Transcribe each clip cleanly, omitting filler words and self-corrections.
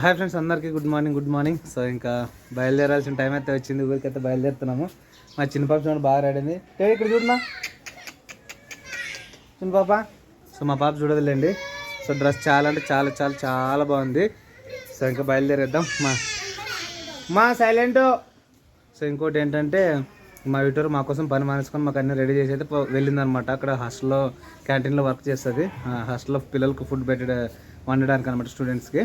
Hi friends, అందరికీ good morning. So ఇంకా బయలుదేరాల్సిన time అయితే వచ్చింది. ఊరికైతే బయలుదేరుతున్నాము. మా చిన్న పాప చూడండి బాగా రెడీ అయింది. ఇక్కడ చూడమా చిన్న పాప. సో మా పాప చూడదులేండి. సో డ్రెస్ చాలా అంటే చాలా చాలా చాలా బాగుంది. సో ఇంకా బయలుదేరేద్దాం. మా సైలెంట్. సో ఇంకోటి ఏంటంటే మా వీటూరు మా కోసం పని మానేసుకొని మాకు అన్నీ రెడీ చేసి అయితే వెళ్ళిందనమాట. అక్కడ హాస్టల్లో క్యాంటీన్లో వర్క్ చేస్తుంది. హాస్టల్లో పిల్లలకు ఫుడ్ వండడానికి అనమాట, స్టూడెంట్స్కి.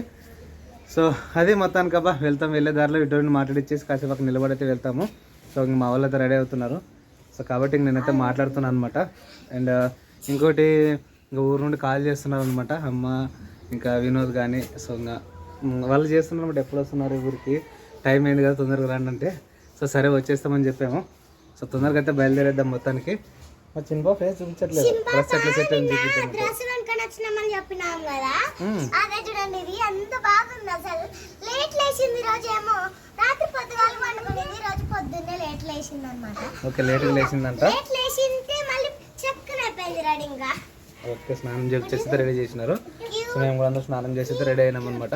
సో అదే మొత్తానికి అబ్బా వెళ్తాం. వెళ్ళే దారిలో వీటూరిని మాట్లాడిచ్చేసి కాసేపు అక్కడ నిలబడితే వెళ్తాము. సో ఇంక మా వాళ్ళు అయితే రెడీ అవుతున్నారు. సో కాబట్టి నేనైతే మాట్లాడుతున్నాను అనమాట. అండ్ ఇంకోటి ఇంకా ఊరు నుండి కాల్ చేస్తున్నారు అనమాట అమ్మ ఇంకా వినోద్ కానీ. సో ఇంకా వాళ్ళు చేస్తున్నారు అనమాట. ఎప్పుడు వస్తున్నారు ఊరికి, టైం అయింది కదా తొందరగా రండి అంటే. సో సరే వచ్చేస్తామని చెప్పాము. సో తొందరగా అయితే బయలుదేరేద్దాం మొత్తానికి. మా చిన్న బాబు ఫేస్ చూపించట్లేదు. డ్రెస్ ఎట్లా సెట్ అయింది చూపించాము. ఓకే, లేట్గా లేచిందంట. ఓకే, స్నానం చేసి రెడీ చేసినారు. సో మేము కూడా అందరూ స్నానం చేసి రెడీ అయినాం అనమాట.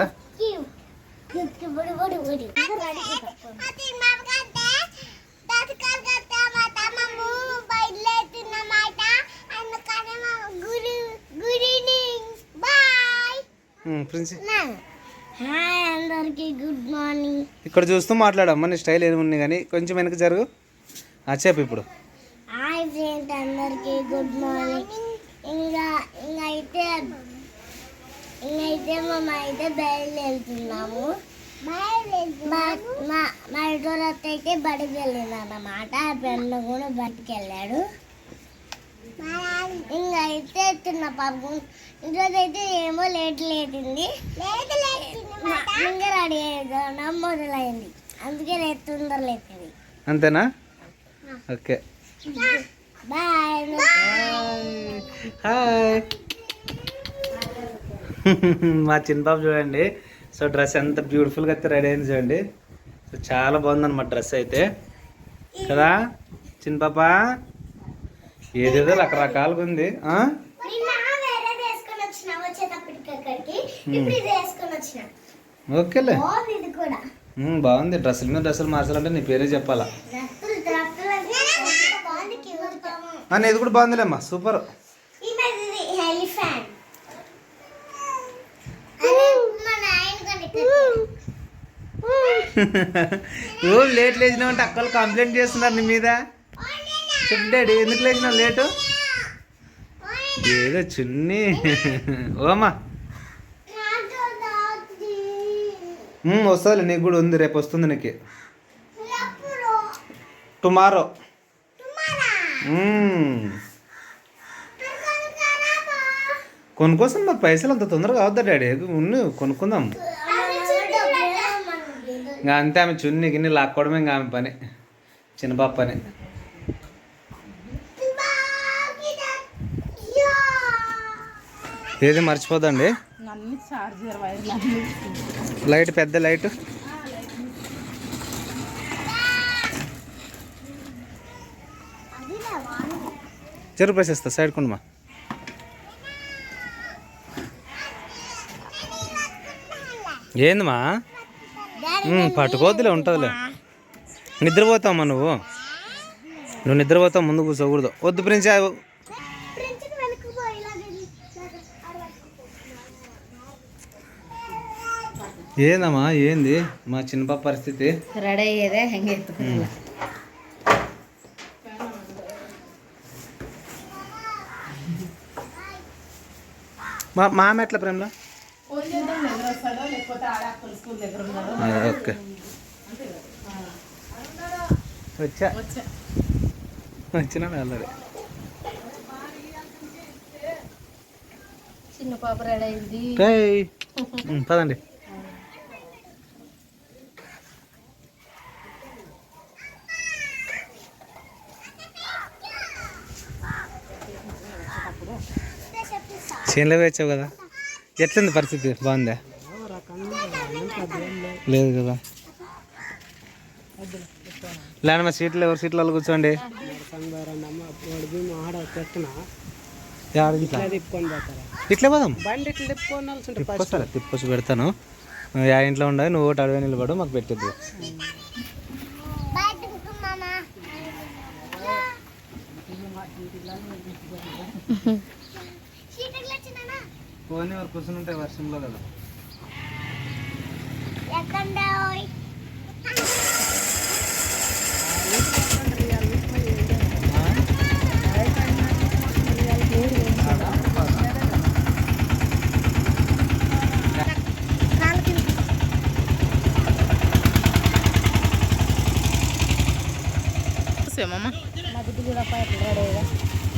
Good morning. ఇక్కడ చూస్తూ మాట్లాడమ్మా, నీ స్టైల్ ఏమి ఉంది కానీ కొంచెం వెనక జరుగు. చెప్పు ఇప్పుడు. హాయ్ ఫ్రెండ్స్, అందరికి గుడ్ మార్నింగ్. ఇంకైతే మేమైతే బయలుదేరుతున్నాము. మా ఇటోరత్ అయితే బడికి వెళ్ళింది అన్నమాట. పెన్ను కూడా బయటికి వెళ్ళాడు. ఇంకైతే తిన్న పాపం ఈరోజు అయితే ఏమో లేట్ లేటింది. ఇంకా రెడీ అయ్యేదా మొదలైంది, అందుకే తొందర లేచింది. అంతేనా? Okay, bye. హాయ్. మా చిన్న పాప చూడండి. సో డ్రెస్ ఎంత బ్యూటిఫుల్గా అయితే రెడీ అయింది చూడండి. సో చాలా బాగుందన్నమాట డ్రెస్ అయితే కదా చిన్న పాప. ఏదేదో రకరకాలుగా ఉంది. ఓకేలే, బాగుంది. డ్రెస్సుల మీద డ్రెస్సులు మార్చాలంటే నీ పేరే చెప్పాలా. ఇది కూడా బాగుందిలేమ్మా, సూపర్. లేట్ లేచినావు అంటే అక్కలు కంప్లైంట్ చేస్తున్నారు నీ మీద. చెప్పు డాడీ, ఎందుకు లేచినావు లేటు? ఏదో చున్నీ. ఓమా వస్తుంది, నీకు కూడా ఉంది. రేపు వస్తుంది నీకు, టుమారో. కొనుక్కోసం మాకు పైసలు అంత తొందరగా అవుతా డాడీ. కొనుక్కుందాం. ఇంకా అంతే, ఆమె చున్నీ గిన్నె లాక్కోవడమే ఇంకా ఆమె పని, చిన్న పాప పని. ఏది మర్చిపోదండి, లైట్ పెద్ద లైట్. చెరుకు పేసేస్తా సైడ్ కొండమా. ఏందమ్మా పట్టుకోవద్దులే, ఉంటుందిలే. నిద్రపోతావమ్మా నువ్వు నిద్రపోతావు. ముందు కూర్చోకూడదు. వద్దు ప్రిన్స్. ఏందమ్మా ఏంది మా చిన్న పాప పరిస్థితి? రెడీ అయ్యేదే మా ఆమె ఎట్లా ప్రేమలో? ఓకే, వచ్చినా ఆల్రెడీ. చిన్న పాప రెడీ అయింది. పదండి. చేనులో వేచావు కదా, ఎట్లుంది పరిస్థితి? బాగుందా? లేదు కదా. లేని మా సీట్లు ఎవరు సీట్లలో కూర్చోండి. ఇట్లా పోదాం. తిప్పొచ్చు పెడతాను. యా ఇంట్లో ఉండదు, నువ్వు ఒకటి అడవి నిలబడు, మాకు పెట్టద్దు. పోనీ వరకు కూర్చుని ఉంటాయి వర్షంలో కదా.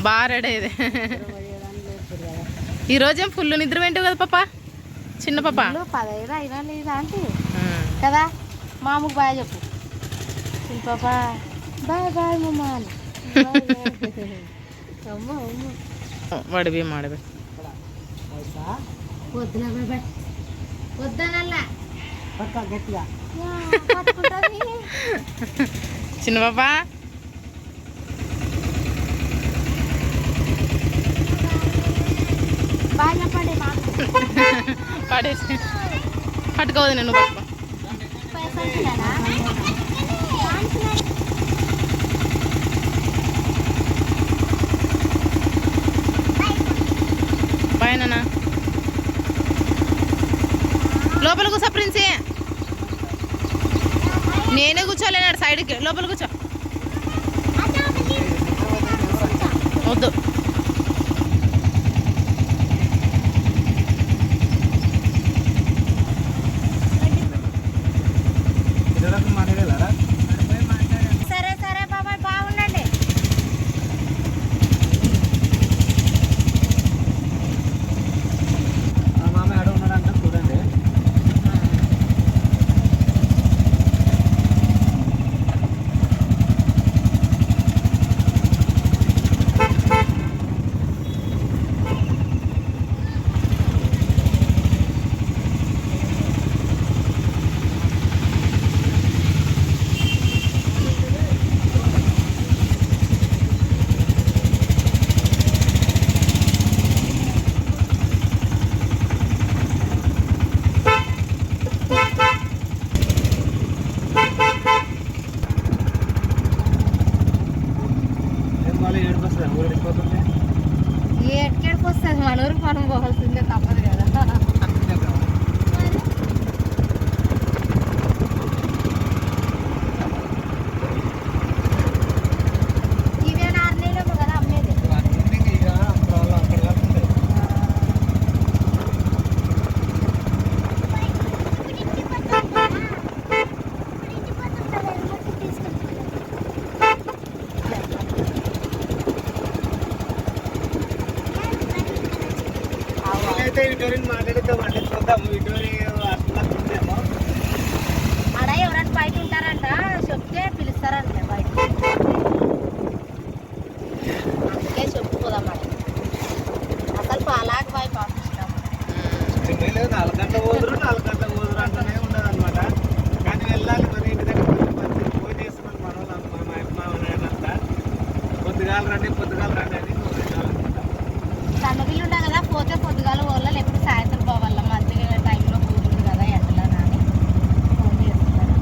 బాగా రెడీ అయ్యేది. ఈరోజేం ఫుల్ నిద్ర వింటావు కదా పాప, చిన్న పాప. 15 అయినా లేదా అంటే కదా. మామూలు బాయ్ చెప్పు చిన్న పాప. బాయ్ బాయ్ మమ్మ అని. వడిబి మాడబి వద్దులా బాయ్ వద్దనల్లా గట్టిగా చిన్న పాప. బాయ్ చెప్పండి మాకు. పడేసి పట్టుకోవద్దు నేను పట్టుకో. బాయ్ నాన్న. లోపల కూర్చో ప్రిన్సీ. నేనే కూర్చోలేనాడు సైడ్కి, లోపల కూర్చో. వద్దు సరే సరే బాబాయ్ బాగుండండి. మామ ఆడ ఉన్నాడంట చూడండి. ఎక్కడికి వస్తుంది మన ఊరికి మనం పోవాల్సిందే, తప్పదు కదా. ఇవే 4 నెలలు కదా అమ్మేది. అయితే విటోరియన్ మాట్లాడిద్దామంటే చూద్దాము. విటోరియా అట్లా ఉందేమో. ఆడ ఎవరైనా బయట ఉంటారంట, చెప్తే పిలుస్తారంట బయట. అందుకే చెప్పుకోదాం. అసలు పాలాకి బయట పంపిస్తాం. 4 గంటల పోదురు 4 గంటల పోదురు అంటూనే ఉండదు అనమాట. కానీ వెళ్ళాలి మన ఇంటి దగ్గర ఫోన్ చేస్తున్నాను మన వాళ్ళు, మా అమ్మ అంతా పొద్దుగాలు రండి అని సన్నపిల్లు ఉంటాయి కదా, పోతే పొద్దుగాల పోవాలా, లేకపోతే సాయంత్రం పోవాలా. మధ్య టైంలో పోతుంది కదా ఎండలో అని ఫోన్ చేస్తున్నారు.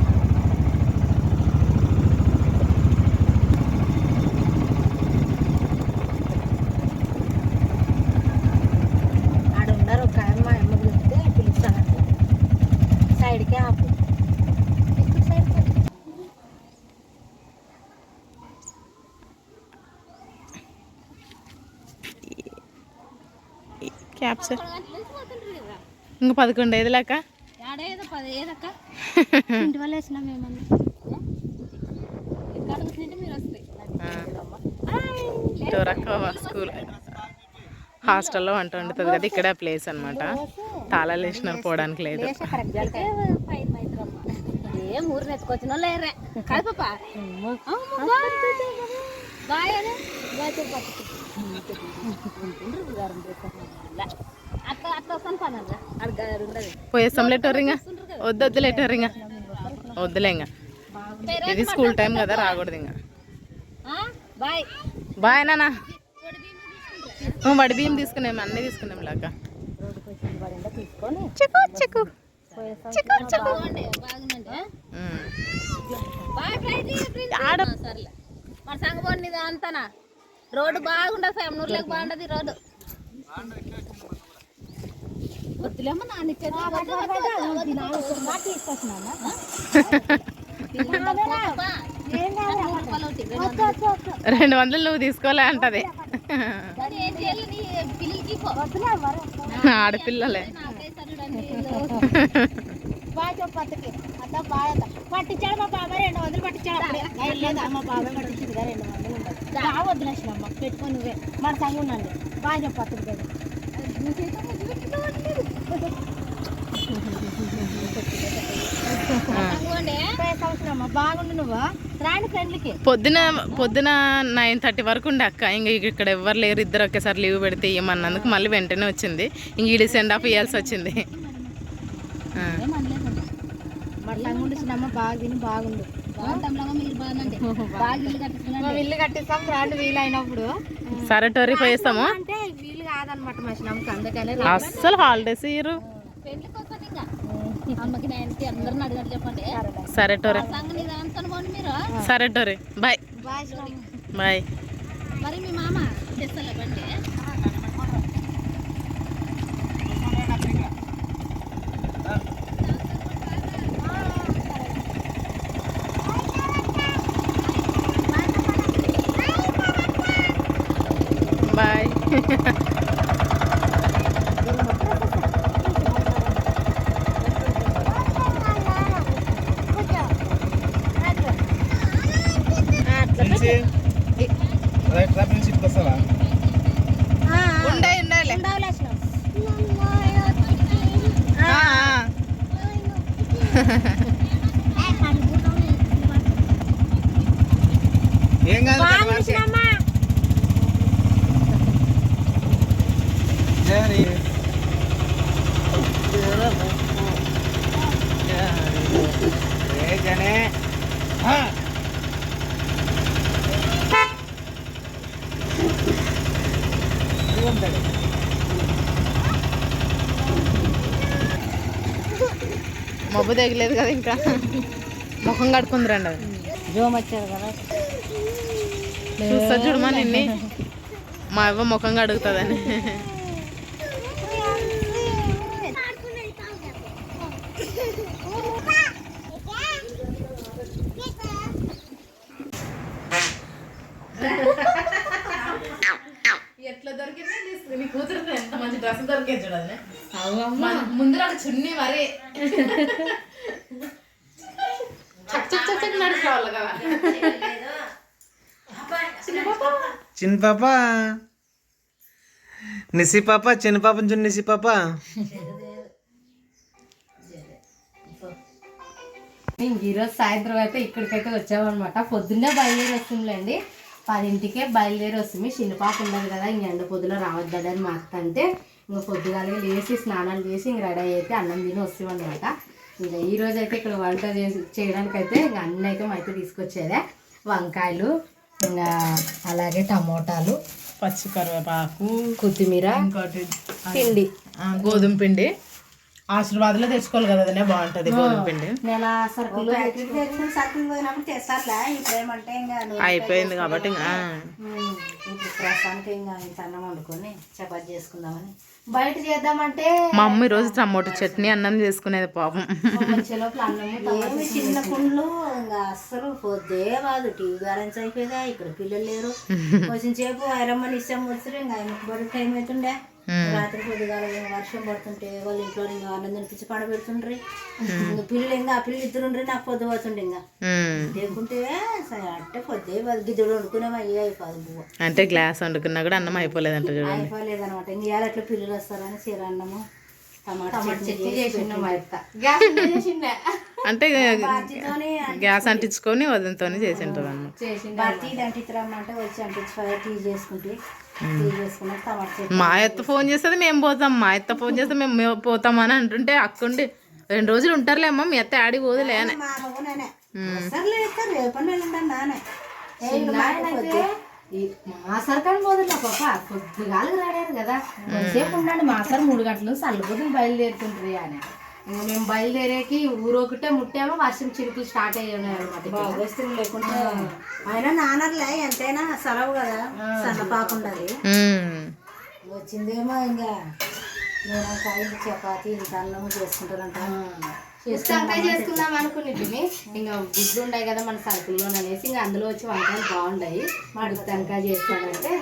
ఆడ ఉన్నారు ఒక ఆయన, మా అమ్మ పిలిస్తే పిలుస్తానంట. సైడ్కే ఆపు. క్యాప్చర్ ఇంకా 11 ఐదు లేక ఇంటి వాళ్ళు వేసినాం ఏమన్నా. స్కూల్ హాస్టల్లో వంట వండుతుంది కదా, ఇక్కడ ప్లేస్ అనమాట. తాళాలు వేసినారు, పోవడానికి లేదు. ఏం ఊరిని ఎత్తుకొచ్చిన లేరే కాదు పాప. పోయేస్తాం లెటరింగా. వద్దు లెటరింగా వద్దులే. ఇంకా ఇది స్కూల్ టైం కదా, రాకూడదు. ఇంకా బాయ్ నాన్న. వడి బియ్యం తీసుకున్నాం, అన్నీ తీసుకున్నాం లాగా. చిక్కు చిక్కు సర్లే మన సంగపోండి అంతనా రోడ్డు బాగుండదు ఫ్యామిలీలకు బాగుండదు రోడ్డు వద్దులేమో నాన్న రెండు వందలు నువ్వు తీసుకోలే అంటది ఆడపిల్లలే పట్టించాడు మా బాబాయ్ 200 పట్టించాడు లేదు మా బాబాయ్ పట్టించింది 200 వదిలేసినమ్మ పెట్టుకొని నువ్వే మన సంగ ఉండండి బాగా చెప్పచ్చు కదా బాగుండు నువ్వు రాండి ఫ్రెండ్లకి పొద్దున 9:30 వరకు ఉండే అక్క. ఇంక ఇక్కడ ఎవరు లేరు, ఇద్దరు ఒకేసారి లీవ్ పెడితే ఇవ్వమన్నందుకు మళ్ళీ వెంటనే వచ్చింది. ఇంక ఈడి సెండ్ ఆఫ్ ఇవ్వాల్సి వచ్చింది. ఇల్లు కట్టిస్తాం రాండి వీలైనప్పుడు. సరే టోరీ పోయిస్తాము. అంటే వీలు కాదనమాట మా చిన్నమ్మకి, అందుకనే అస్సలు హాలిడేస్ ఇయ్యరు. సరే టోరీ సరే టోరీ బాయ్ బాయ్. మరి మీ మామ తెస్తలే బండి బాయ్. ఏం కాదు మబ్బు తగ్గలేదు కదా, ఇంకా ముఖం కడుకుందిరండి. అది జోమ్ వచ్చారు కదా చూస్తా చూడమా నిన్ని, మా అవ్వ ముఖం కడుగుతుందని. ఎట్లా దొరికింది నీ కూతురు, ఎంత మంచి డ్రెస్ దొరికింది చూడాలి. ముందు నాకు చున్నీ మరి నడుచుకోవాలి కదా. చిన్న పాప నిసి పాప, చిన్న పాప చూడు నిసి పాప. ఈరోజు సాయంత్రం అయితే ఇక్కడికైతే వచ్చామన్నమాట. పొద్దున్నే బయలుదేరి వస్తుందిలేండి, 10ంటికే బయలుదేరి వస్తుంది. చిన్న పాప ఉండదు కదా, ఇంక ఎండ పొద్దులో రావద్దని మా అత్త అంటే ఇంకా పొద్దుగాలే లేచి స్నానాలు చేసి ఇంక రెడీ అయితే అన్నం తిని వస్తామన్నమాట. ఇంకా ఈరోజు అయితే ఇక్కడ వంట చేయడానికైతే ఇంకా అన్ని ఐటమ్ అయితే తీసుకొచ్చేదే. వంకాయలు, ఇంకా అలాగే టమోటాలు, పచ్చి కరివేపాకు, కొత్తిమీర, ఇంకోటి పిండి, గోధుమ పిండి. ఆశీర్వాదంలో తెచ్చుకోవాలి కదా, అదనే బాగుంటది గోధుమ పిండి. నేను సరుకులు అయిపోయింది కాబట్టి ఇప్పుడు ప్రస్తుతానికి ఇంకా ఇంత అన్నం వండుకొని చపాతి చేసుకుందామని. బయట చేద్దామంటే మా అమ్మ ఈ రోజు టమోటా చట్నీ అన్నం చేసుకునేది పాపం. లోపల అన్నము చిన్న కుండ్లు ఇంకా అస్సలు పొద్దే కాదు. టీవీ బ్యాలెన్స్ అయిపోయిందా, ఇక్కడ పిల్లలు లేరు. కొంచెం సేపు ఐరమ్మని ఇష్టం వస్తారు, ఇంకా ఆయనకు బడి టైం అవుతుండే. రాత్రి పొద్దుగాల వర్షం పడుతుంటే వాళ్ళ ఇంట్లో ఇంకా ఆనందం అనిపించి పండబెడుతుండ్రి. ఇంకా పిల్లలు ఇంకా ఆ పిల్లలు ఇద్దరుండ్రి, నాకు పొద్దు పోతుండే. ఇంకా లేకుంటే అంటే పొద్దే గిద్దెలు వండుకునే అయ్యే అయిపోదు పువ్వు. అంటే గ్లాస్ వండుకున్నా కూడా అన్నం అయిపోలేదంట చూడండి. అయిపోలేదు అనమాట. ఇంక ఇవాళ అట్లా పిల్లలు వస్తారని చీర అన్నము టమాటా చట్నీ చేసిండు. అంటే గ్యాస్ అంటించుకొని వదంతో చేసింటారు అన్నమాట. భర్తీ అంటించరమ్మంటే వచ్చి అంటించి టీ చేసుకుంటే టీ చేసుకున్నా టమాటా చట్నీ. మా అత్త ఫోన్ చేస్తుంది మేము పోతాం, మా అత్త ఫోన్ చేస్తే మేము పోతాం అని అంటుంటే అక్కండి 2 రోజులు ఉంటారులే అమ్మ, మీ అత్త ఆడికి పోదులే అని. మా సర్కారు పోదులే పాప, కొద్దిగా రాడారు కదా, సేపు ఉండండి. మా సార్ 3 గంటల నుంచి చల్లబోతులు బయలుదేరుతుంటారు అని ఇంకా మేము బయలుదేరేకి ఊరొకటే ముట్టామో వర్షం చిరుకులు స్టార్ట్ అయ్యాయి అనమాట. వస్తువులు లేకుంటే అయినా నానర్లే ఎంతైనా సెలవు కదా, సన్న పాప ఉండదు. వచ్చిందేమో ఇంకా నేను కాయలు చపాతి ఇంత అన్నము చేసుకుంటారంట. వంకాయ చేసుకుందాం అనుకునేటివి, ఇంకా గుడ్లు ఉన్నాయి కదా మన సరుకుల్లో అనేసి ఇంకా అందులో వచ్చి వంకాయలు బాగుంటాయి, వంకాయ చేస్తానంటే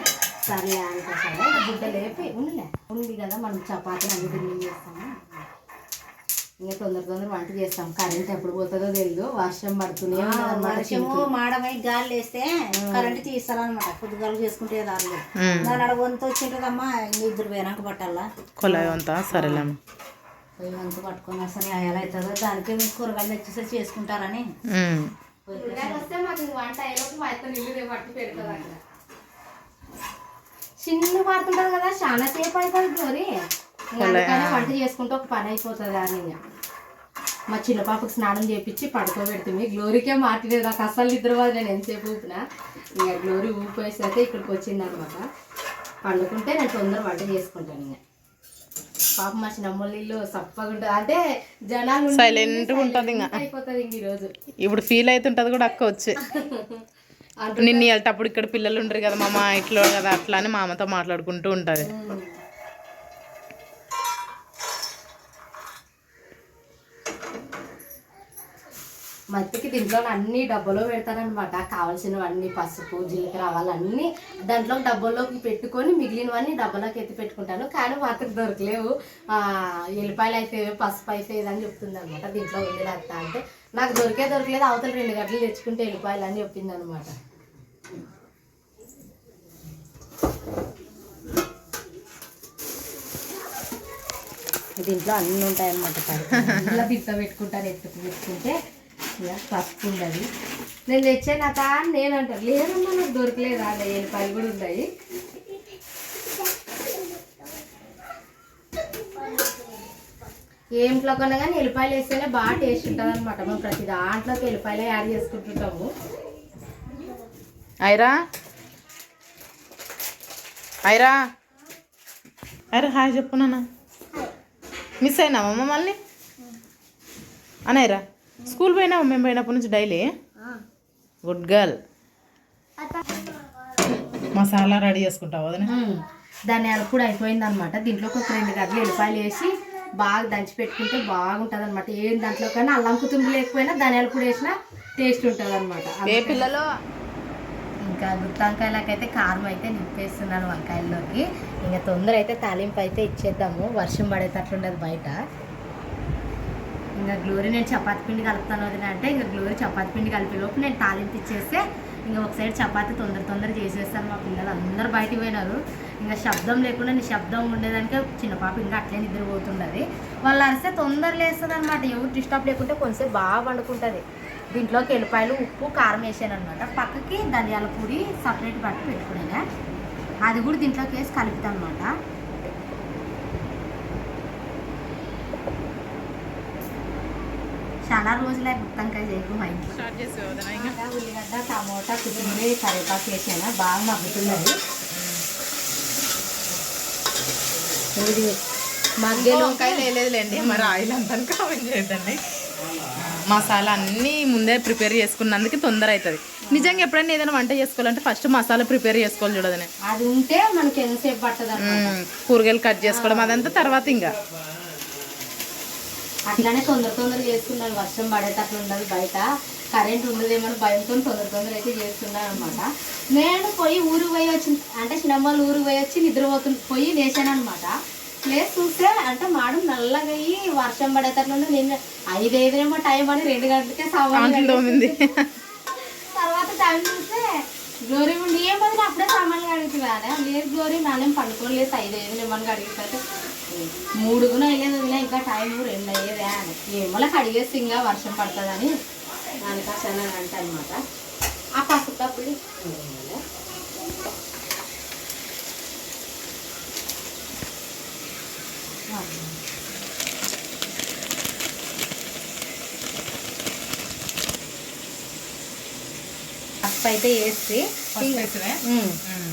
సరే అనుకోసారి గుడ్డ లేపి ఉంది కదా మనం చపాతీ అన్ని తిని చేస్తాము. ఇంకా తొందర వంట చేస్తాం. కరెంట్ ఎప్పుడు పోతుందో తెలియదు, వర్షం పడుతుంది. వర్షము మాడమై గాలి వేస్తే కరెంట్ తీస్తారనమాట. పొద్దుగాలు చేసుకుంటే దారిలో దాని అడ వంతు వచ్చింటుందమ్మా. ఇంక ఇద్దరు పోయినాక పట్టాలా కొలాయి అంతా సరేలే పోయి వంతు పట్టుకొని వస్తాను. ఎలా అవుతుందో దానికే మీకు కూరగాయలు తెచ్చేసి చేసుకుంటారని. చిన్న పడుతుంటది కదా, చాలా సేపు అవుతుంది గోరి. వంట చేసుకుంటే ఒక పని అయిపోతుంది అని మా చిన్న పాపకు స్నానం చేయించి పడుకోబెడుతుంది. గ్లోరీకే మాట్లాడేది, నాకు అసలు నిద్ర పోదు. నేను ఎంతసేపు ఊపినా ఇంకా గ్లోరీ ఊపిపోయేసరికి ఇక్కడికి వచ్చింది అనమాట. పండుకుంటే నేను తొందర వంట చేసుకుంటాను. ఇంకా పాప మా చిన్నమ్మల ఇల్లు సప్పగా ఉంటుంది, అంటే జనాలు సైలెంట్గా ఉంటుంది. ఇంకా అయిపోతుంది ఇంక ఈరోజు. ఇప్పుడు ఫీల్ అవుతుంటుంది కూడా అక్క వచ్చి నిన్ను వెళ్తేప్పుడు ఇక్కడ పిల్లలు ఉండరు కదా మా ఇట్లో కదా, అట్లా అని మా అమ్మతో మాట్లాడుకుంటూ ఉంటుంది. మత్తికి దీంట్లో అన్ని డబ్బాలో పెడతారనమాట. కావాల్సినవన్నీ పసుపు జీలకర్ర అవన్నీ దాంట్లో డబ్బాలోకి పెట్టుకొని మిగిలినవన్నీ డబ్బాలోకి ఎత్తి పెట్టుకుంటాను. కానీ మాత్రం దొరకలేవు. ఎల్లిపాయలు అయితే పసుపు అయితే అని చెప్తుంది అనమాట. దీంట్లో వెళ్ళేది అంటే నాకు దొరకలేదు. అవతల 2 గంటలు తెచ్చుకుంటే ఎల్లిపాయలు అని చెప్పింది అనమాట. దీంట్లో అన్నీ ఉంటాయన్నమాట. ఇలా దీంట్లో పెట్టుకుంటాను, ఎత్తుకు పెట్టుకుంటే పసుపు ఉండదు. నేను తెచ్చానట నేను అంటాను, లేదమ్మా నాకు దొరకలేదు. అలా ఎల్లిపాయలు కూడా ఉన్నాయి. ఏంట్లో కన్నా కానీ ఎల్లిపాయలు వేస్తేనే బాగా టేస్ట్ ఉంటుంది అనమాట. మేము ప్రతి దాంట్లోకి ఎల్లిపాయలే యాడ్ చేసుకుంటుంటాము. ఐరా ఐరా ఐరా హాయ్ చెప్పు నాన్న. మిస్ అయినావా మమ్మల్ని అనైరా? స్కూల్ పోయినావా మేము పోయినప్పటి నుంచి daily? Good girl. Masala ready చేసుకుంటావు వదిన? ధనియాల పొడి అయిపోయింది అనమాట. దీంట్లోకి ఒక 2 గడ్డలు ఎల్లిపాయలు వేసి బాగా దంచి పెట్టుకుంటే బాగుంటుంది అనమాట. ఏం దాంట్లో కానీ అల్లం కుతుంబు లేకపోయినా ధనియాల పొడి వేసినా టేస్ట్ ఉంటుంది అనమాట. ఏ పిల్లలు ఇంకా గుత్తి వంకాయలకైతే కారం అయితే నింపేస్తున్నాను వంకాయల్లోకి. ఇంకా తొందర అయితే తాలింపు అయితే ఇచ్చేద్దాము, వర్షం పడేటట్లుండదు బయట. ఇంకా గ్లోరీ నేను చపాతి పిండి కలుపుతాను వదిన అంటే, ఇంకా గ్లోరీ చపాతి పిండి కలిపేలోపు నేను తాలింపు ఇచ్చేస్తే ఇంకా ఒక సైడ్ చపాతి తొందర చేసేస్తాను. మా పిల్లలు అందరూ బయటికి పోయినారు. ఇంకా శబ్దం లేకుండా నిశ్శబ్దం ఉండేదానికే చిన్న పాప ఇంకా అట్లే నిద్రపోతుండదు. వాళ్ళు అరిస్తే తొందర లేస్తుంది అనమాట. ఎవరు డిస్టర్బ్ లేకుంటే కొంచెంసేపు బాగా వండుకుంటుంది. దీంట్లోకి ఎల్లిపాయలు ఉప్పు కారం వేసాను అనమాట. పక్కకి ధనియాల పొడి సపరేట్ పట్టు పెట్టుకునే అది కూడా దీంట్లోకి వేసి కలుపుతాను అనమాట. చాలా రోజులే గుత్తంకాయ చేయకు మా ఇంట్లో. ఉల్లిగడ్డ టమోటా కొత్తిమీర కరివేపాకు వేసాను, బాగా మగ్గుతున్నది. మగ్గలు వంకాయలు వేయలేదులేండి, మరి ఆయిల్ అంతా కామెంట్ చేయదండి. మసాలా అన్నీ ముందే ప్రిపేర్ చేసుకున్నందుకు తొందర అవుతుంది. నిజంగా ఎప్పుడైనా ఏదైనా వంట చేసుకోవాలంటే ఫస్ట్ మసాలా ప్రిపేర్ చేసుకోవాలి చూడదని. అది ఉంటే మనకి ఎంతసేపు పట్టదు. కూరగాయలు కట్ చేసుకోవడం అదంతా తర్వాత. ఇంకా అట్లానే తొందర చేసుకున్నాను. వర్షం పడేటట్లు ఉండదు బయట, కరెంట్ ఉండదేమో భయంతో తొందర అయితే చేస్తున్నాను అనమాట. నేను ఊరికి పోయి వచ్చి అంటే చిన్నమ్మలు ఊరికి పోయి వచ్చి నిద్రపోయి లేచాను అనమాట. ప్లేస్ చూస్తే అంటే మాడం నల్లగా అయ్యి వర్షం పడేటట్లుండి నేను 5 టైం అని 2 గంటలకే సామాన్లు తోమింది. తర్వాత టైం చూస్తే గ్లోరీ ఉండి ఏమని అప్పుడే సామాన్లు కడుగుతున్నారా? లేదు గ్లోరీ నానేం పండుకోలేదు, 5 ఏమని కడిగితే 3 అయ్యేది వదిలే, ఇంకా టైం 2 అయ్యేదే అని ఏమోలా కడిగేసి ఇంకా వర్షం పడుతుందని దానికోసం అంట అనమాట. ఆ పసుపు పసుపు అయితే వేసి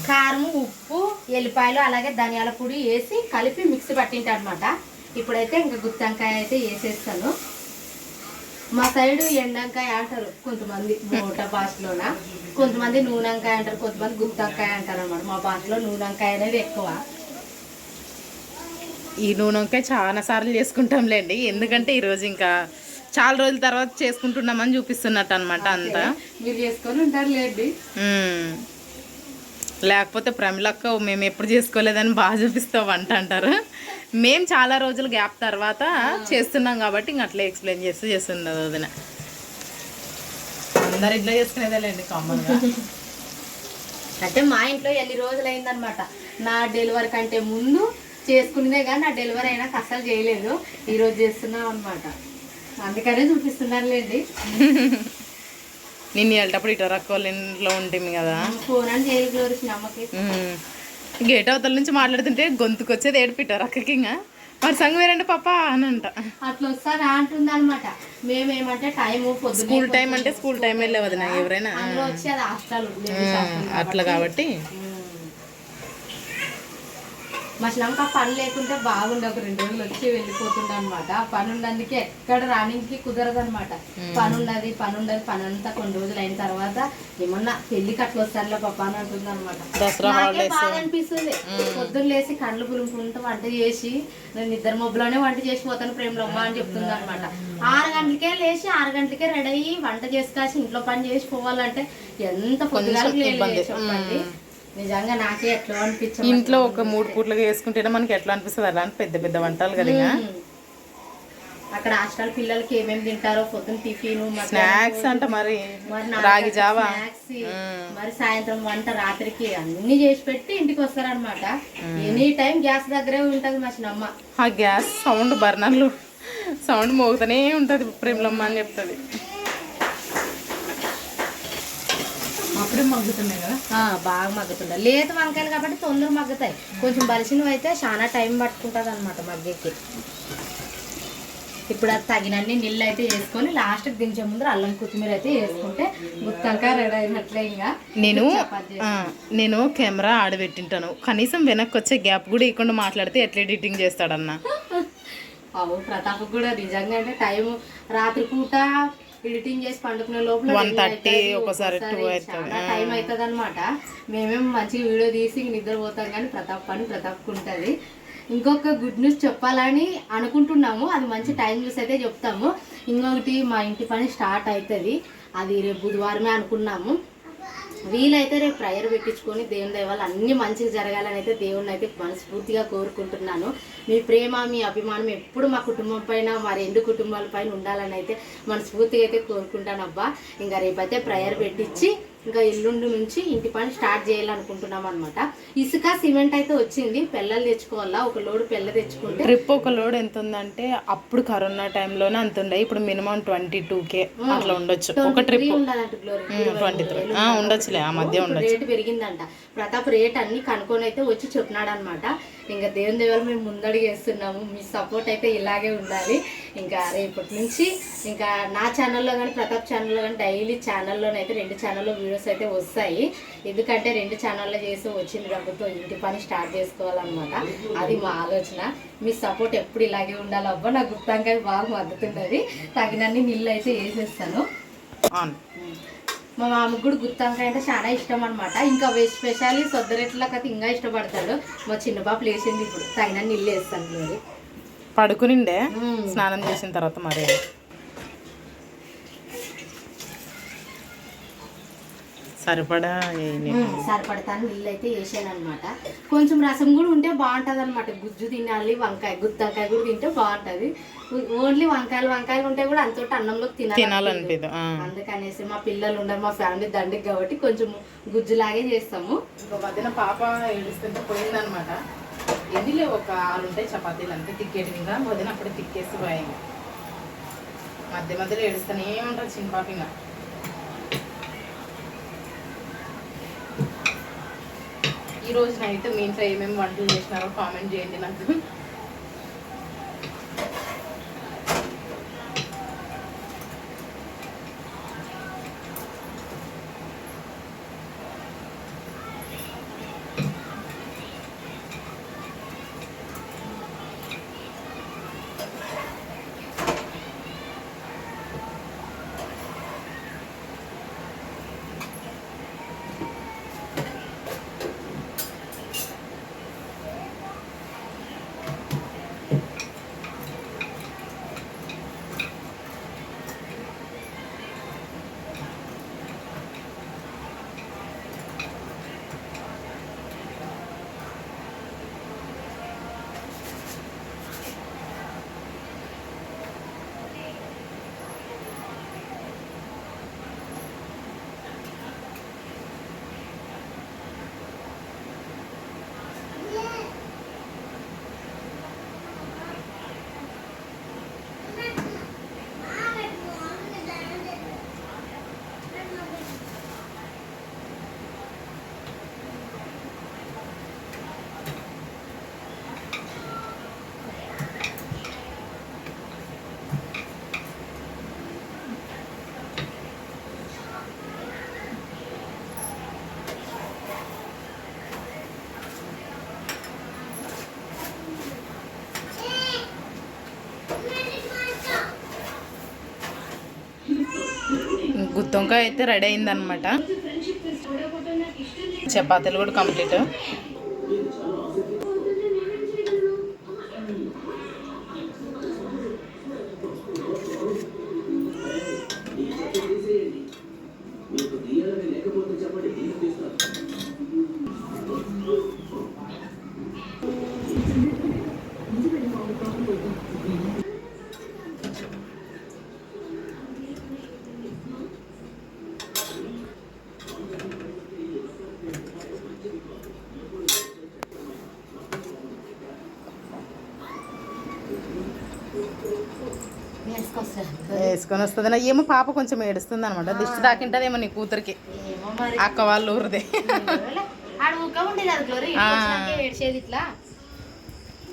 కారం ఉప్పు ఎల్లిపాయలు అలాగే ధనియాల పొడి వేసి కలిపి మిక్సీ పట్టింటా అనమాట. ఇప్పుడైతే ఇంకా గుత్తంకాయ అయితే వేసేస్తాను. మా సైడు ఎండంకాయ అంటారు కొంతమంది మోట భాషలోన, కొంతమంది నూనెంకాయ అంటారు, కొంతమంది గుత్తంకాయ అంటారు అనమాట. మా భాషలో నూనెంకాయ అనేది ఎక్కువ. ఈ నూనెంకాయ చాలా సార్లు చేసుకుంటాంలేండి, ఎందుకంటే ఈరోజు ఇంకా చాలా రోజుల తర్వాత చేసుకుంటున్నామని చూపిస్తున్నట్టు అనమాట అంతా. మీరు చేసుకొని ఉంటారు లేండి. లేకపోతే ప్రమిళక్క మేము ఎప్పుడు చేసుకోలేదని బాగా చూపిస్తావు వంట అంటారు. మేము చాలా రోజులు గ్యాప్ తర్వాత చేస్తున్నాం కాబట్టి ఇంక అట్లా ఎక్స్ప్లెయిన్ చేస్తూ చేస్తున్నది వదిన. అందరు ఇట్లా చేసుకునేదేలేండి కామన్గా. అంటే మా ఇంట్లో ఎన్ని రోజులు అయిందనమాట, నా డెలివరీ కంటే ముందు చేసుకునేదే కానీ నా డెలివరీ అయినాక అస్సలు చేయలేదు. ఈరోజు చేస్తున్నాం అనమాట, అందుకనే చూపిస్తున్నారులేండి. నిన్ను వెళ్ళేటప్పుడు ఇటు రక్కోళ్ళ ఇంట్లో ఉంటుంది కదా, ఫోన్ అని చేయగలరు అమ్మకి. గేట్ అవతల నుంచి మాట్లాడుతుంటే గొంతుకు వచ్చేది ఏడిపిట్టారు అక్కకి. ఇంకా మరి సంగ వేరండి పాప అని అంట, అట్లా వస్తారా అంటుంది అనమాట. మేమేమంటే టైము పొద్దున్న స్కూల్ టైం అంటే స్కూల్ టైం వెళ్ళే వదిన ఎవరైనా అందులో వచ్చి అది హాస్టల్ అట్లా కాబట్టి మా శ్రమకు ఆ పని లేకుంటే బాగుండే, ఒక 2 రోజులు వచ్చి వెళ్ళిపోతుండే అనమాట. ఆ పని ఉన్నందుకే ఎక్కడ రానికి కుదరదు అనమాట. పని ఉండదు పని అంతా కొన్ని రోజులు అయిన తర్వాత ఏమన్నా పెళ్లికి అట్లా వస్తారులే పాప అని అంటుంది అనమాట. బాగా అనిపిస్తుంది. పొద్దున్న లేసి కళ్ళు పులుముకుంటూ వంట చేసి, నేను నిద్ర మబ్బులోనే వంట చేసి పోతాను ప్రేమలమ్మ అని చెప్తుంది అనమాట. 6 గంటలకే లేచి 6 గంటలకే రెడీ అయ్యి వంట చేసుకాసి ఇంట్లో పని చేసి పోవాలంటే ఎంత పొద్దుగా చెప్పండి. నిజంగా నాకే ఎట్లా అనిపించింది. ఇంట్లో ఒక 3 పూట్లుగా వేసుకుంటేనే మనకి ఎట్లా అనిపిస్తుంది, అలా పెద్ద పెద్ద వంటలు కదా. అక్కడ హాస్టల్ పిల్లలకి ఏమేమి తింటారో, పొద్దున్న టిఫిన్, స్నాక్స్ అంట, మరి రాగి జావా, మరి సాయంత్రం వంట, రాత్రికి అన్ని చేసి పెట్టి ఇంటికి వస్తారనమాట. ఎనీ టైం గ్యాస్ దగ్గరే ఉంటది మా చిన్నమ్మ. ఆ గ్యాస్ సౌండ్, బర్నర్లు సౌండ్ మోగుతూనే ఉంటది ప్రేమలమ్మ అని చెప్తుంది. అప్పుడే మగ్గుతున్నాయి కదా, బాగా మగ్గుతుంటాయి. లేత వంకాయలు కాబట్టి తొందర మగ్గుతాయి. కొంచెం బలిసినవి అయితే చాలా టైం పట్టుకుంటుంది అనమాట మగ్గకి. ఇప్పుడు అది తగినన్ని నీళ్ళు అయితే వేసుకొని లాస్ట్కి దించే ముందు అల్లం కొత్తిమీర అయితే వేసుకుంటే గుత్తంకాయ రెడీ అయినట్లే. ఇంకా నేను కెమెరా ఆడబెట్టింటాను, కనీసం వెనక్కి వచ్చే గ్యాప్ కూడా ఇవ్వకుండా మాట్లాడితే ఎట్లా ఎడిటింగ్ చేస్తాడన్నా. అవు ప్రతాప్ కూడా నిజంగా అంటే టైం రాత్రి పూట ఎడిటింగ్ చేసి పండుకునే లోపల 1:30 ఒకసారి 2 అవుతుంది, టైం అవుతుంది అనమాట. మేమేం మంచిగా వీడియో తీసి నిద్రపోతాం కానీ ప్రతాప్ పని ప్రతాప్కు ఉంటుంది. ఇంకొక గుడ్ న్యూస్ చెప్పాలని అనుకుంటున్నాము, అది మంచి టైం చూసి అయితే చెప్తాము. ఇంకొకటి మా ఇంటి పని స్టార్ట్ అవుతుంది, అది రేపు బుధవారమే అనుకున్నాము. వీలైతే రేపు ప్రేయర్ పెట్టించుకొని దేవుని దయ వల్ల అన్ని మంచిగా జరగాలని అయితే దేవుడిని అయితే మనస్ఫూర్తిగా కోరుకుంటున్నాను. మీ ప్రేమ, మీ అభిమానం ఎప్పుడు మా కుటుంబం పైన, మా 2 కుటుంబాల పైన ఉండాలని అయితే మనస్ఫూర్తిగా అయితే కోరుకుంటాను అబ్బా. ఇంకా రేపైతే ప్రేయర్ పెట్టించి ఇంకా ఎల్లుండి నుంచి ఇంటి పని స్టార్ట్ చేయాలనుకుంటున్నాం అనమాట. ఇసుక సిమెంట్ అయితే వచ్చింది, పెళ్ళలు తెచ్చుకోవాలా. ఒక లోడు పెళ్ళ తెచ్చుకుంటే ట్రిప్ ఒక లోడ్ ఎంత ఉందంటే అప్పుడు కరోనా టైంలోనే అంత ఉండే, ఇప్పుడు మినిమం 22K అట్లా ఉండొచ్చు ఒక ట్రిప్. 23 ఉండొచ్చులే, ఆ మధ్య ఉండొచ్చు. రేటు పెరిగిందంట. ప్రతాప్ రేట్ అన్ని కనుక్కొని అయితే వచ్చి చెప్పినాడు అనమాట. ఇంకా దేవుని దేవాలు మేము ముందడుగు వేస్తున్నాము. మీ సపోర్ట్ అయితే ఇలాగే ఉండాలి. ఇంకా రేపటి నుంచి ఇంకా నా ఛానల్లో కానీ ప్రతాప్ ఛానల్లో కానీ డైలీ ఛానల్లోనైతే 2 ఛానల్లో వీడియోస్ అయితే వస్తాయి. ఎందుకంటే 2 ఛానల్లో చేసి వచ్చిన డబ్బుతో ఇంటి పని స్టార్ట్ చేసుకోవాలన్నమాట. అది మా ఆలోచన. మీ సపోర్ట్ ఎప్పుడు ఇలాగే ఉండాలి అబ్బా. నా గుత్తంకాయ బాగా మగ్గుతున్నది, తగినన్ని నీళ్ళు అయితే వేసేస్తాను. మా మామకు కూడా గుత్తంకాయ అంటే చాలా ఇష్టం అనమాట. ఇంకా స్పెషల్లీ సొద్దరెట్లకి అయితే ఇంకా ఇష్టపడతాడు. మా చిన్న బాబు లేచింది, ఇప్పుడు తగినన్ని నీళ్ళు వేస్తాను. మరి పడుకునిండే స్నానం చేసిన తర్వాత మరి సరిపడతాను నీళ్ళు అయితే వేసాను అనమాట. కొంచెం రసం కూడా ఉంటే బాగుంటుంది అనమాట. గుజ్జు తినాలి, వంకాయ గుత్తంకాయ కూడా తింటే బాగుంటుంది. ఓన్లీ వంకాయలు ఉంటే కూడా అంతటి అన్నంలోకి తినాలనిపిదు. అందుకనేసి మా పిల్లలు ఉండరు, మా ఫ్యామిలీ దండికి కాబట్టి కొంచెం గుజ్జులాగే చేస్తాము. ఇంకో మధ్యన పాప ఏడుస్తుంటే పోయిందనమాట. ఎన్ని ఒక 6 ఉంటాయి చపాతీలు అంతే తిక్కేటి మీద, వదిన అప్పుడు తిక్కేసి పోయాయి. మధ్య మధ్యలో ఏడుస్తూనే ఉంటుంది చిన్న పాప. ఇంకా ఈరోజు నైట్ మీ ఇంట్లో ఏమేమి వంటలు చేసినారో కామెంట్ చేయండి నాకు. గుత్తొంకాయ అయితే రెడీ అయిందనమాట. చపాతీలు కూడా కంప్లీట్. వేసుకొని వస్తుంది. ఏమో పాప కొంచెం ఏడుస్తుంది అనమాట. దిష్టి తాకింటదేమో నీ కూతురికి, అక్క వాళ్ళు ఊరిదే.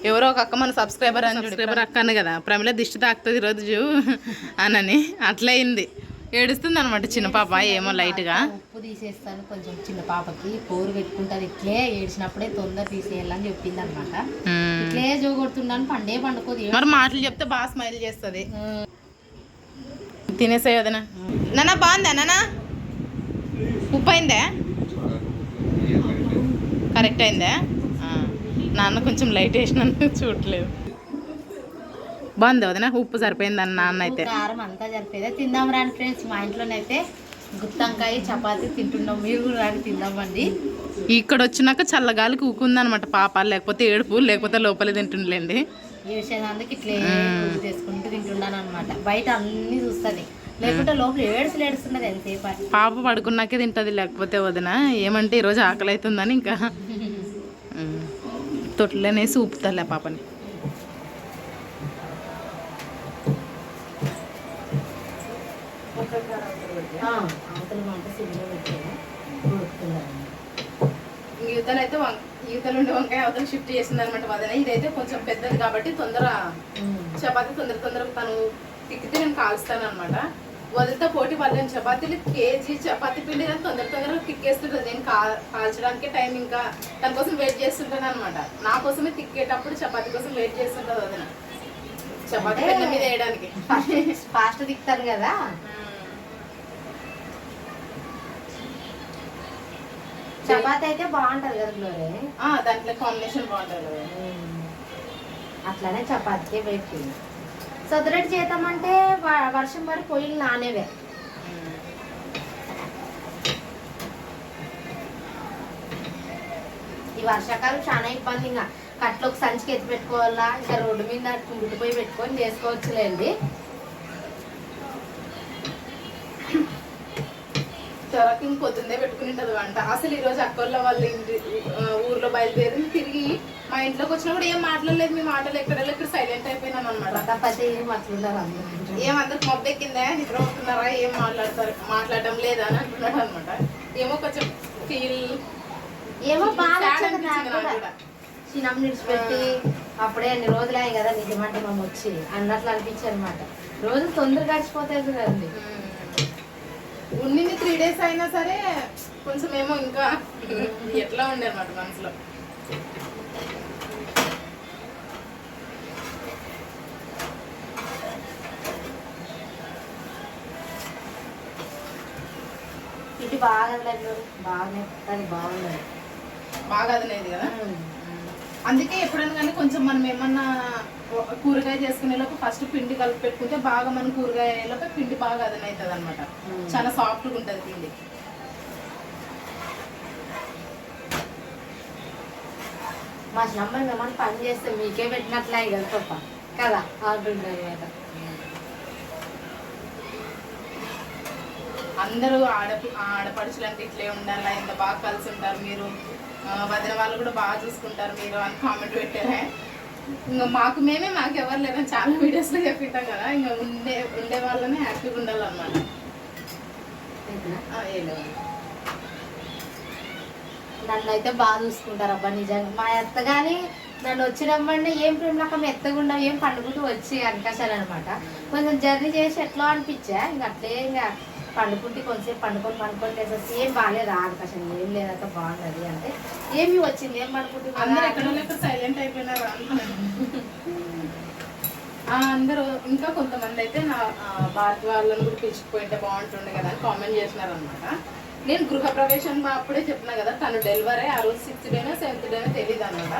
ఎవరో ఒక అక్క మన సబ్స్క్రైబర్ అక్క అని కదా, ప్రమిళ దిష్టి తాకుతుంది ఈరోజు అనని అట్లా అయింది. ఏడుస్తుంది అనమాట చిన్న పాప. ఏమో లైట్గా ఉప్పు తీసేస్తాను కొంచెం, చిన్న పాపకి కూర పెట్టుకుంటుంది. ఇట్లే ఏడ్చినప్పుడే తొందర తీసేయాలని చెప్పింది అనమాట. ఇట్లే జోగొడుతున్నాను, పండే పండుకోదు. మరి మాటలు చెప్తే బాగా స్మైల్ చేస్తుంది. తినేసాయి వదినా. నాన్న బాగుందా నాన్న? ఉప్పు అయిందా? కరెక్ట్ అయిందా? నాన్న కొంచెం లైట్ వేసినాను చూడలేదు. బాగుంది వదినా, ఉప్పు సరిపోయింది అన్న నాన్న అయితే. కారం అంతా సరిపోయిందా? తిందాం రాండి ఫ్రెండ్స్. మా ఇంట్లోనైతే గుత్తంకాయ చపాతి తింటున్నాం, మీరు కూడా రాండి తిందామండి. ఇక్కడ వచ్చినాక చల్లగాలికి ఊకుందనమాట పాప, లేకపోతే ఏడుపు, లేకపోతే లోపలే తింటుండలేండి. ఈ విషయానికి ఇట్లే చేసుకుంటూ తింటున్నాను అనమాట. బయట అన్ని చూస్తుంది, లేకుంటే లోపల ఏడుస్తున్నది ఎంతసేపు. పాప పడుకున్నాకే తింటుంది, లేకపోతే వదిన ఏమంటే ఈరోజు ఆకలి అవుతుందని ఇంకా తొట్లనేసి ఊపుతాలే పాపని. యువతలు అయితే యువతలు ఉండే వంకాయ అవతల షిఫ్ట్ చేసింది అనమాట వదిన. ఇదైతే కొంచెం పెద్దది కాబట్టి తొందర చపాతీ తొందర తను తిక్కితే నేను కాల్స్తాను అనమాట. వదిలితో పోటీ వాళ్ళని చపాతీలు కేజీ చపాతీ పిండి కానీ తొందరగా తిక్కేస్తుంటుంది. నేను కాల్చడానికే టైం, ఇంకా దాని కోసం వెయిట్ చేస్తుంటాను అనమాట. నా కోసమే తిక్కేటప్పుడు చపాతీ కోసం వెయిట్ చేస్తుంటుంది వదిన, చపాతీ పెద్ద మీద వేయడానికి. ఫాస్ట్ తిక్తాను కదా. చపాతీ అయితే బాగుంటది కదా గ్లోరీ, దాంట్లో కాంబినేషన్ బాగుంటుంది కదా. అట్లానే చపాతీకే పెట్టి సొదరెట్ చేద్దామంటే వర్షం పడి పొయ్యిలు నానేవే. ఈ వర్షాకాలం చాలా ఇబ్బంది. ఇంకా కట్లోకి సంచికి ఎత్తి పెట్టుకోవాలా, ఇంకా రోడ్డు మీద కుంగుటిపోయి పెట్టుకొని చేసుకోవచ్చులేండి. త్వరకి పొద్దున్నే పెట్టుకుని వంట. అసలు ఈరోజు అక్కోళ్ళ వాళ్ళ ఇంటి ఊర్లో బయలుదేరి తిరిగి మా ఇంట్లోకి వచ్చినా కూడా ఏం మాట్లాడలేదు. మీ మాటలు ఎక్కడ సైలెంట్ అయిపోయినాం అనమాట. ఏమందరికి మొబ్బ ఎక్కిందా, నిద్ర అవుతున్నారా, ఏం మాట్లాడటం లేదా అని అంటున్నాడు అనమాట. ఏమో కొంచెం ఫీల్ ఏమో బాగా చిన్నమ్మ నిడిచిపెట్టి అప్పుడే అన్ని రోజులు అయ్యాయి కదా నిజమంటే మేము వచ్చి అన్నట్లు అనిపించాయి అనమాట. రోజు తొందరగా గడిచిపోతాయి కదండి. ఉండింది 3 days అయినా సరే కొంచెం ఏమో ఇంకా ఎట్లా ఉండే అనమాట మనసులో. ఇది బాగా బాగానే బాగుంది, బాగా అదనేది కదా. అందుకే ఎప్పుడైనా కానీ కొంచెం మనం ఏమన్నా కూరగాయ చేసుకునే లోపు ఫస్ట్ పిండి కలిపి పెట్టుకుంటే బాగా మనం కూరగాయలోపు పిండి బాగా అదనవుతుంది అనమాట. చాలా సాఫ్ట్గా ఉంటుంది పిండి. మా చిన్నమ్మాయి మేమని పని చేస్తే మీకే పెట్టినట్లే కదా తప్ప కదా అంటుంటారు కదా. అందరూ ఆడపడుచులు అంటే ఇట్లే ఉండాలి, ఎంత బాగా కలిసి ఉంటారు మీరు, వదిన వాళ్ళు కూడా బాగా చూసుకుంటారు మీరు అని కామెంట్ పెట్టారే. ఇంకా మాకు ఎవరు లేదని చాలా వీడియోస్లో చెప్పింటాం కదా. ఇంకా ఉండే వాళ్ళనే హ్యాపీగా ఉండాలన్నమాట. నన్ను అయితే బాగా చూసుకుంటారు అబ్బా నిజంగా. మా అత్త కానీ నన్ను వచ్చినమ్మంటే ఏం ప్రేమలకం ఎత్తగా ఉండవు, ఏం పండుకుంటూ వచ్చి అనిపించాను అనమాట. కొంచెం జర్నీ చేసి ఎట్లా అనిపించా, ఇంక అట్లే ఇంకా పండుకుంటే కొంచెంసేపు పండుకొని లేసేసి ఏం బాగాలేదు ఆడకాశం ఏం లేదంతా బాగున్నది అంటే ఏమి వచ్చింది ఏం పండుకుంటే అందరూ ఎక్కడ సైలెంట్ అయిపోయినారు. అందరూ ఇంకా కొంతమంది అయితే నా భారతి వాళ్ళని కూడా పిలిచిపోయింటే బాగుంటుండే కదా అని కామెంట్ చేసినారు అనమాట. నేను గృహప్రవేశం అప్పుడే చెప్పినా కదా, తను డెలివరీ ఆ రోజు 6th డేనో 7th డేనో తెలియదు అనమాట.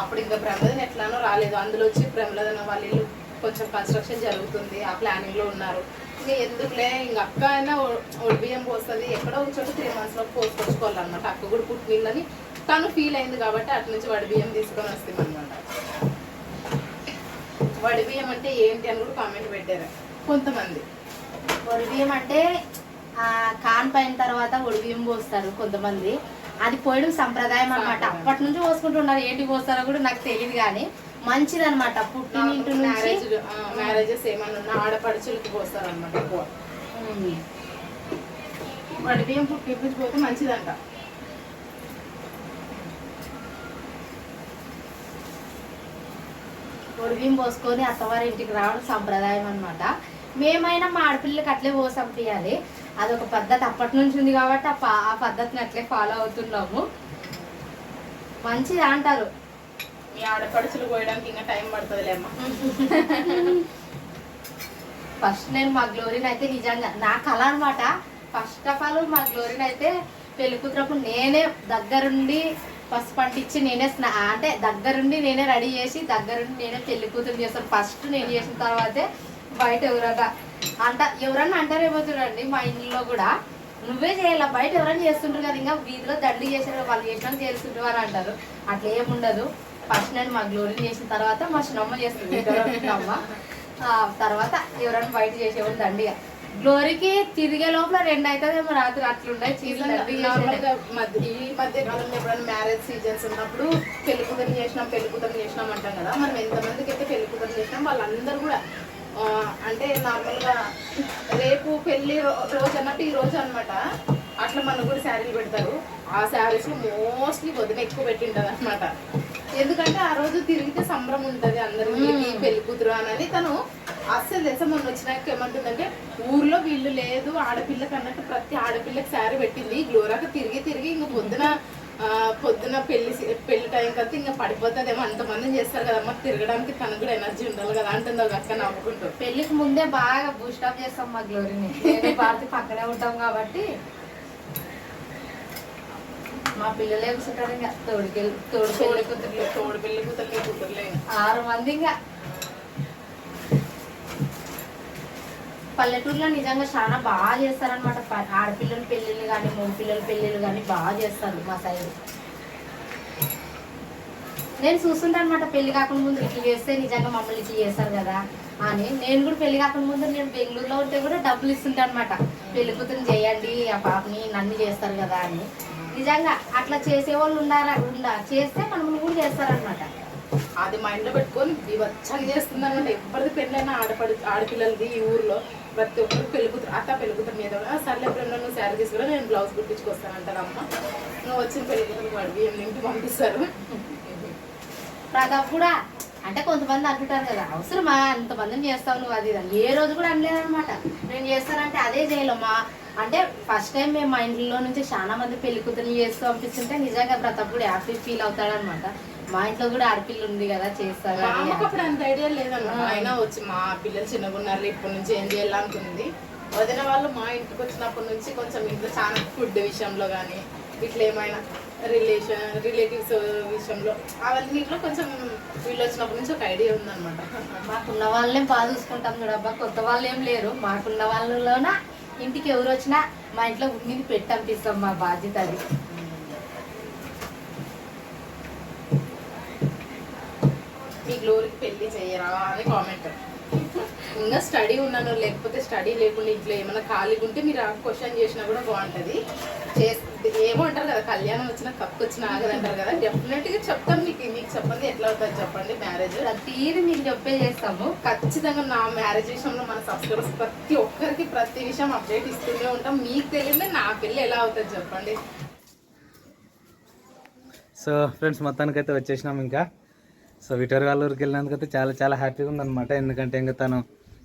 అప్పుడు ఇంకా ప్రమోదన్ ఎట్లానో రాలేదు. అందులో వచ్చి ప్రమోదన వాళ్ళ ఇల్లు కొంచెం కన్స్ట్రక్షన్ జరుగుతుంది, ఆ ప్లానింగ్లో ఉన్నారు. ఇంకా ఎందుకులే, ఇంక అక్క అయినా ఒడిబియ్యం పోస్తుంది, ఎక్కడో ఒక చోట 3 monthsలో పోసుకోవాలన్నమాట. అక్క కూడా పుట్టిందని తను ఫీల్ అయింది కాబట్టి అటు నుంచి వడిబియ్యం తీసుకొని వస్తాం అనమాట. వడిబియ్యం అంటే ఏంటి అని కూడా కామెంట్ పెట్టారు కొంతమంది. వడిబియ్యం అంటే కాన్ పైన తర్వాత వడిబియ్యం పోస్తారు కొంతమంది. అది పోయడం సంప్రదాయం అనమాట. అప్పటి నుంచి పోసుకుంటున్నారు. ఏంటి పోస్తారో కూడా నాకు తెలియదు, కానీ మంచిది అనమాట. పుట్టినింటి నుంచి మ్యారేజెస్ ఏమన్నా ఉన్న ఆడపడుచులకి పోస్తారు అనమాట ఎక్కువ. వడిబియ్యం పుట్టింటి నుంచి పోతే మంచిదంట. వడిబియ్యం పోసుకొని అత్తవారి ఇంటికి రావడం సంప్రదాయం అనమాట. మేమైనా మా ఆడపిల్లకి అట్లే పోసంపియాలి. అదొక పద్ధతి అప్పటి నుంచి ఉంది కాబట్టి ఆ పద్ధతిని అట్లే ఫాలో అవుతున్నాము. మంచిది అంటారు. మీ ఆడపడుచులు పోయడానికి ఇంకా టైం పడుతుందిలేమ్మా. ఫస్ట్ నేను మా గ్లోరీని అయితే నిజంగా నా కళ అనమాట. ఫస్ట్ ఆఫ్ ఆల్ మా గ్లోరీని అయితే పెళ్లి కూతురప్పుడు నేనే దగ్గరుండి ఫస్ట్ పంటించి నేనే అంటే దగ్గరుండి నేనే రెడీ చేసి దగ్గరుండి నేనే పెళ్లి కూతురు చేస్తాను. ఫస్ట్ నేను చేసిన తర్వాతే బయట ఎవరన్నా అంటారేమో చూడండి, మా ఇంట్లో కూడా నువ్వే చేయాల, బయట ఎవరైనా చేస్తుంటారు కదా, ఇంకా వీధిలో దండి చేసారు వాళ్ళు చేసినా చేస్తుంటారు అని అంటారు. అట్లా ఏముండదు. ఫస్ట్ నేను మా గ్లోరీని చేసిన తర్వాత మా చిన్నమ్మ చేస్తుంది అమ్మ, తర్వాత ఎవరైనా బయట చేసేవాళ్ళు దండిగా. గ్లోరీకి తిరిగే లోపల 2 అవుతుందేమో రాత్రి. అట్లుండే ఈ మధ్య కాలంలో ఎప్పుడైనా మ్యారేజ్ సీజన్స్ ఉన్నప్పుడు పెళ్లి కూతురు చేసినాం అంటాం కదా. మనం ఎంతమందికి అయితే పెళ్లి కూతురు చేసినాం వాళ్ళందరూ కూడా అంటే నార్మల్గా రేపు పెళ్లి రోజు అన్నట్టు ఈ రోజు అనమాట అట్లా మనకు కూడా శారీలు పెడతారు. ఆ శారీస్ మోస్ట్లీ వదిన ఎక్కువ పెట్టింటది అనమాట. ఎందుకంటే ఆ రోజు తిరిగితే సంబరం ఉంటుంది అందరికి పెళ్లి కూతురు అని. తను అస్సలు తెలుసా మొన్న వచ్చినాక ఏమంటుందంటే, ఊర్లో వీళ్ళు లేదు ఆడపిల్లకి అన్నట్టు ప్రతి ఆడపిల్లకి శారీ పెట్టింది. గ్లోరాక తిరిగి ఇంకా పొద్దున పెళ్లి టైం కదా ఇంకా పడిపోతుందేమో, అంతమందిని చేస్తారు కదమ్మా, తిరగడానికి తనకు కూడా ఎనర్జీ ఉండాలి కదా అంటుంది ఒక అక్క నవ్వుకుంటూ. పెళ్లికి ముందే బాగా బూస్టప్ చేస్తాం మా గ్లోరీని. భారతి పక్కనే ఉంటాం కాబట్టి మా పిల్లలే కూర్చుంటారు ఇంకా తోడు పెళ్లి కూతుర్లే 6 మంది. ఇంకా పల్లెటూరులో నిజంగా చాలా బాగా చేస్తారనమాట. ఆడపిల్లల పెళ్ళిళ్ళు కానీ మగ పిల్లల పెళ్ళిళ్ళు కానీ బాగా చేస్తారు మా సైడ్. నేను చూస్తుంటాను అనమాట, పెళ్లి కాకుండా ముందు ఇట్లా చేస్తే నిజంగా మమ్మల్ని ఇట్లా చేస్తారు కదా అని. నేను కూడా పెళ్లి కాకుండా ముందు నేను బెంగళూరులో ఉంటే కూడా డబ్బులు ఇస్తుంటాను అనమాట. పెళ్లి కూతురు చేయండి, ఆ పాపని నన్ను చేస్తారు కదా అని. నిజంగా అట్లా చేసేవాళ్ళు చేస్తే మనల్ని కూడా చేస్తారనమాట. అది మైండ్ లో పెట్టుకొని వివచ్చంగా చేస్తుంది అనమాట. ఎవరిది పెళ్ళైనా ఆడపిల్లలది ఈ ఊర్లో ప్రతి ఒక్కరు పెళ్లి కూతురు మీద సర్లే ఎప్పుడన్నా నువ్వు శారీ తీసుకురా నేను బ్లౌజ్ కుట్టించుకొస్తానంటారు అమ్మ. నువ్వు వచ్చిన పెళ్లి కూతురు వాడి ఇంటికి పంపిస్తారు. ప్రతాప్ కూడా అంటే కొంతమంది అంటుంటారు కదా, అవసరమా అంతమందిని చేస్తావు నువ్వు అది ఏ రోజు కూడా అనలేదనమాట. నేను చేస్తానంటే అదే చేయలేమా అంటే ఫస్ట్ టైం మేము మా ఇంట్లో నుంచి చాలా మంది పెళ్లి కూతురు చేస్తూ పంపిస్తుంటే నిజంగా ప్రతాప్ కూడా హ్యాపీ ఫీల్ అవుతాడనమాట. మా ఇంట్లో కూడా ఆడపిల్ల ఉంది కదా చేస్తారు. అప్పుడు అంత ఐడియా లేదన్నమాట. అయినా వచ్చి మా పిల్లలు చిన్నగా ఉన్నారు, ఇప్పటి నుంచి ఏం చేయాలనుకుంది. వదిన వాళ్ళు మా ఇంటికి వచ్చినప్పటి నుంచి కొంచెం ఇంట్లో చాలా ఫుడ్ విషయంలో కానీ ఇట్లా ఏమైనా రిలేటివ్స్ విషయంలో అవన్నిట్లో కొంచెం వీళ్ళు వచ్చినప్పటి నుంచి ఒక ఐడియా ఉందన్నమాట. మాకున్న వాళ్ళే బాగా చూసుకుంటాం చూడబ్బా, కొత్త వాళ్ళు ఏం లేరు. మాకున్న వాళ్ళలోన ఇంటికి ఎవరు వచ్చినా మా ఇంట్లో ఉన్నది పెట్టి పంపిస్తాం, మా బాధ్యత అది. మీ గ్లోరీకి పెళ్లి చేయరా అని కామెంట్. ఇంకా స్టడీ ఉన్నాను లేకపోతే స్టడీ లేకుండా ఇంట్లో ఏమైనా ఖాళీగా ఉంటే మీరు క్వశ్చన్ చేసినా కూడా బాగుంటుంది. ఏమో అంటారు కదా, కళ్యాణం వచ్చినా కప్పు వచ్చినా ఆగదంటారు కదా. డెఫినెట్గా చెప్తాను మీకు చెప్పండి ఎట్లా అవుతుంది చెప్పండి. మ్యారేజ్ ప్రతిదీ మీకు చెప్పే చేస్తాము. ఖచ్చితంగా నా మ్యారేజ్ విషయంలో మన సబ్స్క్రైబర్స్ ప్రతి ఒక్కరికి ప్రతి విషయం అప్డేట్ ఇస్తూనే ఉంటాం. మీకు తెలియదు నా పెళ్ళి ఎలా అవుతుంది చెప్పండి. సో ఫ్రెండ్స్ మొత్తానికైతే వచ్చేసినాం. ఇంకా సో విటోరి వాళ్ళ ఊరికి వెళ్ళినందుకైతే చాలా చాలా హ్యాపీగా ఉందన్నమాట. ఎందుకంటే ఇంకా తను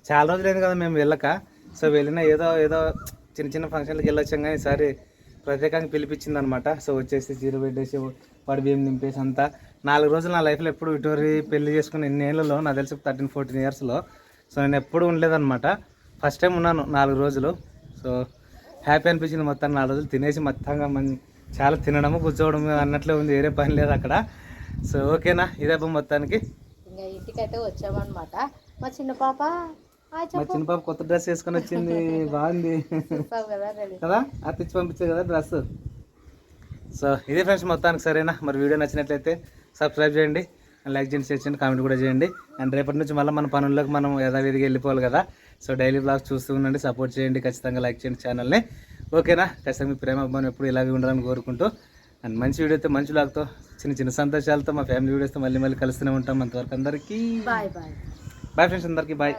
చాలా రోజులు లేదు కదా మేము వెళ్ళక. సో వెళ్ళినా ఏదో చిన్న చిన్న ఫంక్షన్లకు వెళ్ళొచ్చాం, కానీ ఈసారి ప్రత్యేకంగా పిలిపించింది అనమాట. సో వచ్చేసి జీరో పెట్టేసి వాడి బియ్యం నింపేసి అంతా 4 రోజులు నా లైఫ్లో ఎప్పుడు ఇటువరి పెళ్లి చేసుకుని ఎన్ని ఏళ్ళలో నాకు తెలిసి 13-14 ఇయర్స్లో. సో నేను ఎప్పుడు ఉండలేదన్నమాట. ఫస్ట్ టైం ఉన్నాను 4 రోజులు. సో హ్యాపీ అనిపించింది. మొత్తం 4 రోజులు తినేసి మొత్తంగా చాలా తినడము కూర్చోవడం అన్నట్లే ఉంది, వేరే పని లేదు అక్కడ. సో ఓకేనా, ఇదే మొత్తానికి ఇంకా ఇంటికైతే వచ్చామన్నమాట. మా చిన్న పాప కొత్త డ్రెస్ వేసుకొని వచ్చింది, బాగుంది కదా, అది తెచ్చి పంపించే కదా డ్రెస్. సో ఇదే ఫ్రెండ్స్ మొత్తానికి, సరేనా? మరి వీడియో నచ్చినట్లయితే సబ్స్క్రైబ్ చేయండి, లైక్ చేయండి, షేర్ చేయండి, కామెంట్ కూడా చేయండి. అండ్ రేపటి నుంచి మళ్ళీ మన పనుల్లోకి మనం యథావిధిగా వెళ్ళిపోవాలి కదా. సో డైలీ బ్లాగ్స్ చూస్తూ ఉండండి, సపోర్ట్ చేయండి, ఖచ్చితంగా లైక్ చేయండి ఛానల్ని. ఓకేనా? ఖచ్చితంగా మీ ప్రేమ అభిమానం ఎప్పుడు ఇలాగే ఉండాలని కోరుకుంటూ, అండ్ మంచి వీడియోతో మంచి బ్లాగ్తో చిన్న సంతోషాలతో మా ఫ్యామిలీ వీడియోస్తో మళ్ళీ కలుస్తూనే ఉంటాం. అంతవరకు అందరికీ బాయ్ బాయ్ బాయ్ ఫ్రెండ్స్, అందరికీ బాయ్.